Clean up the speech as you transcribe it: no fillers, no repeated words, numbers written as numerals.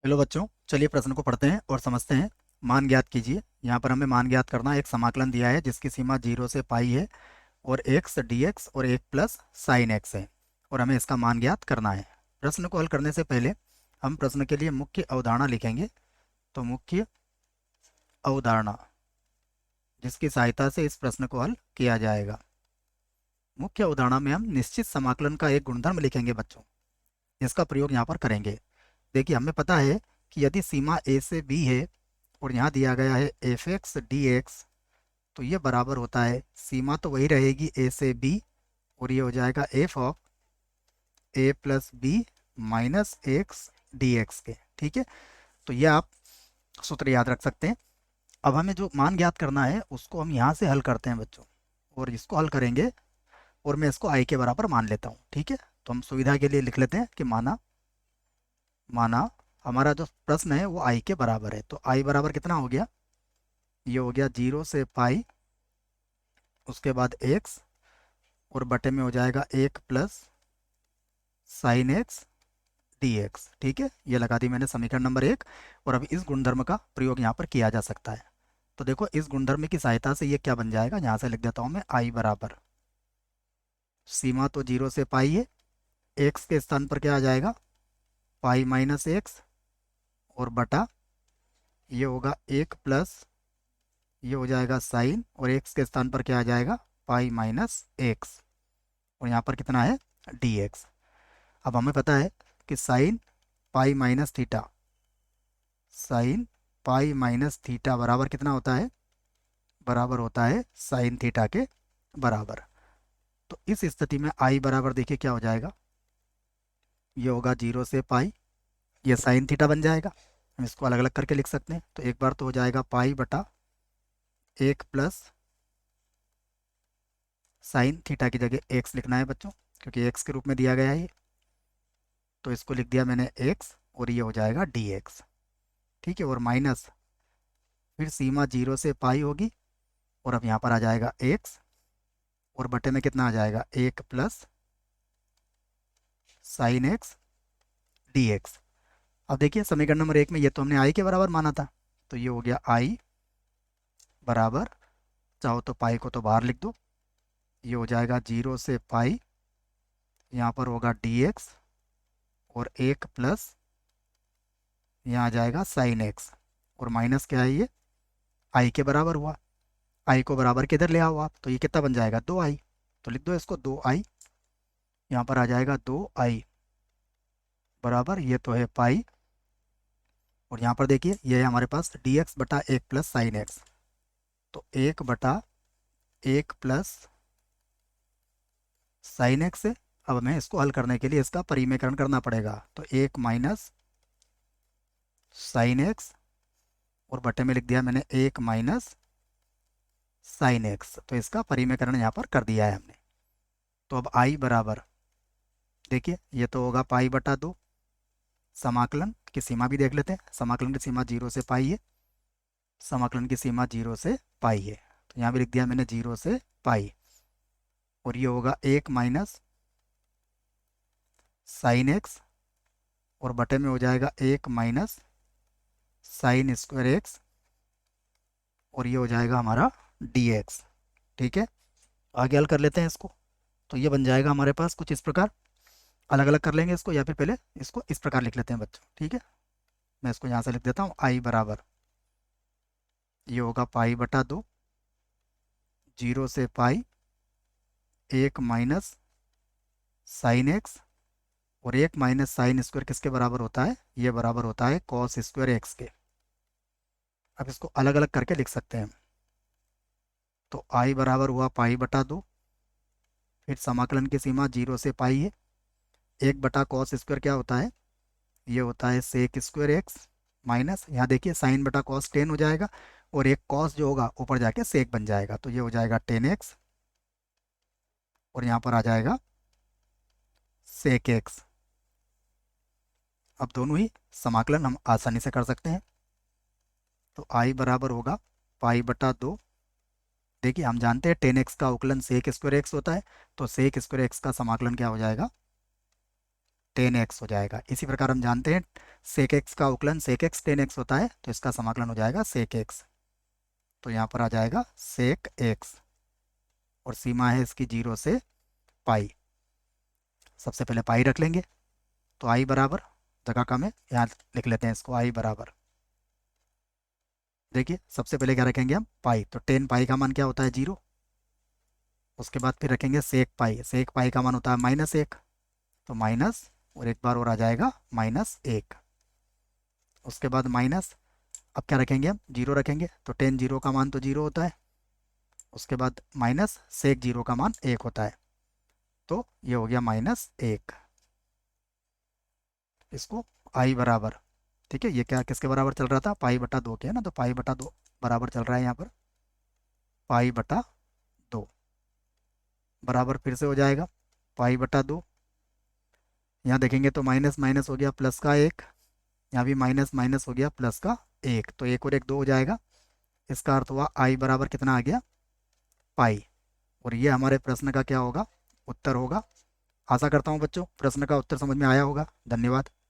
Hello बच्चों, चलिए प्रश्न को पढ़ते हैं और समझते हैं। मान ज्ञात कीजिए। यहाँ पर हमें मान ज्ञात करना है। एक समाकलन दिया है जिसकी सीमा 0 से पाई है और एक्स डी एक्स और एक प्लस साइन एक्स है और हमें इसका मान ज्ञात करना है। प्रश्न को हल करने से पहले हम प्रश्न के लिए मुख्य अवधारणा लिखेंगे। तो मुख्य अवधारणा जिसकी सहायता से इस प्रश्न को हल किया जाएगा। मुख्य अवधारणा में हम निश्चित समाकलन का एक गुणधर्म लिखेंगे बच्चों, जिसका प्रयोग यहाँ पर करेंगे। देखिए, हमें पता है कि यदि सीमा ए से बी है और यहाँ दिया गया है एफ एक्स डी एक्स, तो ये बराबर होता है, सीमा तो वही रहेगी ए से बी, और ये हो जाएगा F of A plus B minus X D X के। ठीक है, तो ये आप सूत्र याद रख सकते हैं। अब हमें जो मान ज्ञात करना है उसको हम यहाँ से हल करते हैं बच्चों, और इसको हल करेंगे और मैं इसको आई के बराबर मान लेता हूँ। ठीक है, तो हम सुविधा के लिए लिख लेते हैं कि माना माना हमारा जो प्रश्न है वो आई के बराबर है। तो आई बराबर कितना हो गया? ये हो गया 0 से पाई, उसके बाद एक्स, और बटे में हो जाएगा 1 plus sine x D x. ठीक है, ये लगा दी मैंने समीकरण नंबर 1। और अब इस गुणधर्म का प्रयोग यहाँ पर किया जा सकता है। तो देखो, इस गुणधर्म की सहायता से ये क्या बन जाएगा, यहाँ से लिख देता हूँ मैं आई बराबर, सीमा तो 0 से पाई है, एक्स के स्थान पर क्या आ जाएगा, पाई माइनस एक्स, और बटा ये होगा 1 प्लस ये हो जाएगा साइन, और एक्स के स्थान पर क्या आ जाएगा, पाई माइनस एक्स, और यहाँ पर कितना है, डी एक्स। अब हमें पता है कि sine pi minus theta, sine pi minus theta बराबर कितना होता है, बराबर होता है साइन थीटा के बराबर। तो इस स्थिति में आई बराबर देखिए क्या हो जाएगा, ये होगा 0 से पाई, ये साइन थीटा बन जाएगा। हम इसको अलग अलग करके लिख सकते हैं। तो एक बार तो हो जाएगा पाई बटा 1 प्लस साइन थीटा की जगह एक्स लिखना है बच्चों, क्योंकि एक्स के रूप में दिया गया है ये। तो इसको लिख दिया मैंने एक्स, और ये हो जाएगा डी एक्स। ठीक है, और माइनस फिर सीमा 0 से पाई होगी, और अब यहाँ पर आ जाएगा एक्स, और बटे में कितना आ जाएगा, 1 plus sine x D x. अब देखिए, समीकरण नंबर 1 में ये तो हमने आई के बराबर माना था, तो ये हो गया आई बराबर, चाहो तो पाई को तो बाहर लिख दो, ये हो जाएगा 0 से पाई, यहाँ पर होगा डी एक्स, और 1 प्लस यहाँ आ जाएगा साइन एक्स, और माइनस क्या है, ये आई के बराबर हुआ। आई को बराबर किधर ले आओ आप, तो ये कितना बन जाएगा, 2 आई। तो लिख दो इसको 2 आई, यहाँ पर आ जाएगा 2 आई बराबर, ये तो है पाई, और यहाँ पर देखिए ये है हमारे पास डी एक्स बटा 1 प्लस साइन एक्स। तो 1 बटा 1 प्लस साइन एक्स है। अब हमें इसको हल करने के लिए इसका परिमेयकरण करना पड़ेगा। तो 1 माइनस साइन एक्स, और बटे में लिख दिया मैंने 1 माइनस साइन एक्स। तो इसका परिमेयकरण यहाँ पर कर दिया है हमने। तो अब आई बराबर, देखिए ये तो होगा पाई बटा 2, समाकलन की सीमा भी देख लेते हैं। समाकलन की सीमा 0 से पाई है, समाकलन की सीमा 0 से पाई है, तो यहाँ भी लिख दिया मैंने 0 से पाई, और ये होगा 1 माइनस साइन एक्स, और बटे में हो जाएगा 1 माइनस साइन स्क्वायर एक्स, और ये हो जाएगा हमारा डी एक्स। ठीक है, आगे हल कर लेते हैं इसको। तो ये बन जाएगा हमारे पास कुछ इस प्रकार। अलग अलग कर लेंगे इसको, या फिर पहले इसको इस प्रकार लिख लेते हैं बच्चों। ठीक है, मैं इसको यहाँ से लिख देता हूँ, आई बराबर, ये होगा पाई बटा 2, 0 से पाई, 1 माइनस साइन एक्स, और 1 माइनस साइन स्क्वायर किसके बराबर होता है, ये बराबर होता है कॉस स्क्वायर एक्स के। अब इसको अलग अलग करके लिख सकते हैं। तो आई बराबर हुआ पाई बटा 2, फिर समाकलन की सीमा 0 से पाई है, 1 बटा कॉस स्क्वायर क्या होता है, ये होता है सेक स्क्वायर एक्स, माइनस यहाँ देखिए साइन बटा कॉस 10 हो जाएगा, और एक कॉस जो होगा ऊपर जाके सेक बन जाएगा, तो ये हो जाएगा 10x, और यहाँ पर आ जाएगा सेक एक्स। अब दोनों ही समाकलन हम आसानी से कर सकते हैं। तो आई बराबर होगा पाई बटा 2, देखिए हम जानते हैं 10x का उकलन सेक स्क्वायर एक्स होता है, तो सेक स्क्वायर एक्स का समाकलन क्या हो जाएगा, टेन एक्स हो जाएगा। इसी प्रकार हम जानते हैं सेक एक्स का उकलन सेक एक्स टेन एक्स होता है, तो इसका समाकलन हो जाएगा सेक एक्स। तो यहाँ पर आ जाएगा सेक एक्स और सीमा है इसकी 0 से पाई। सबसे पहले पाई रख लेंगे, तो आई बराबर, जगह कम है यहाँ लिख लेते हैं इसको, आई बराबर, देखिए सबसे पहले क्या रखेंगे हम, पाई, तो टेन पाई का मान क्या होता है, 0। उसके बाद फिर रखेंगे सेक पाई का मान होता है -1, तो माइनस, और एक बार और आ जाएगा -1। उसके बाद माइनस, अब क्या रखेंगे हम, 0 रखेंगे, तो टेन जीरो का मान तो 0 होता है। उसके बाद माइनस सेक 0 का मान 1 होता है, तो ये हो गया -1। इसको आई बराबर, ठीक है, ये क्या किसके बराबर चल रहा था, पाई बटा 2 के, है ना, तो पाई बटा 2 बराबर चल रहा है यहाँ पर, पाई बटा 2 बराबर फिर से हो जाएगा पाई बटा 2। यहाँ देखेंगे तो माइनस माइनस हो गया प्लस का 1, यहाँ भी माइनस माइनस हो गया प्लस का 1, तो 1 और 1 2 हो जाएगा। इसका अर्थ हुआ आई बराबर कितना आ गया, पाई। और ये हमारे प्रश्न का क्या होगा, उत्तर होगा। आशा करता हूँ बच्चों प्रश्न का उत्तर समझ में आया होगा। धन्यवाद।